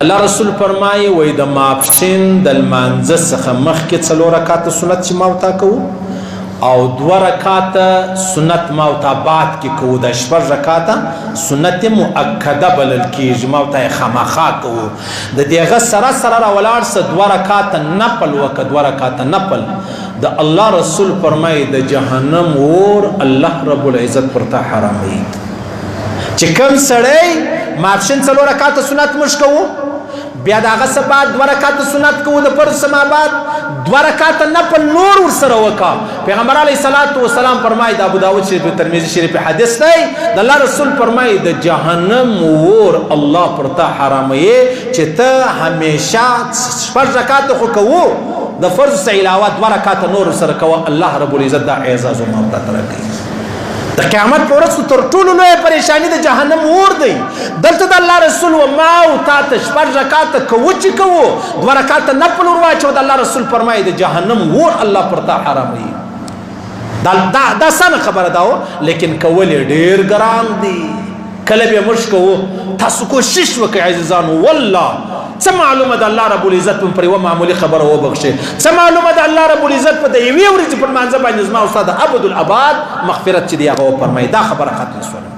الله رسول فرمایي وای د ماپښین د لمانځه څخه مخکې 4 رکعاته سنت چې ماوتا کوو او 2 رکعاته سنت ماوتا بعد کې کوو د 4 رکعاته سنت مؤکده بلل کېږي ماوتا یې خامخا کوو د دېغه سره سره راولاړ سه 2 رکعاته نفل وکړه 2 رکعاته نفل د الله رسول فرمایي د جهنم اور الله رب العزت پر تا حراموي چې کوم سړی ماپښین 4 رکعاته سنت موږ کوو بیا دغه څه بعد 2 رکعاته سنت کوو د فرض سما بعد 2 رکعاته نفل نور ورسره وکړه پیغمبر علیه الصلاۃ والسلام فرمایي د ابو داود شریف ترمذی شریف حدیث دی د الله رسول فرمایي د جهنم اور الله پر تا حراموي چې ته همیشه 4 رکعاته خو کوو د فرض څخه علاوه 2 رکعاته نور سره کوو الله رب العزت دا اعزاز او مقدار درکوي د قیامت پر ورځ تر ټولو لوی پریشانی د جهنم اور دی دلته د الله رسول و ما او تا ته 4 رکعاته کوو چې کوو 2 رکعاته نفل ورواچو د الله رسول فرمایي د جهنم اور الله پر تا حراموي دا سمه خبره ده لیکن کول ډیر ګران دي کله به موږ کوو تاسو کوشش وکړئ عزیزانو والله څه معلومه ده الله رب العزت پر یو معمولی خبره وبخښي څه معلومه ده الله رب العزت په یوې ورځې پر مانځه باندې زما استاد ابد الاباد مغفرت چې دی هغه فرمایي دا خبره ختمه شوه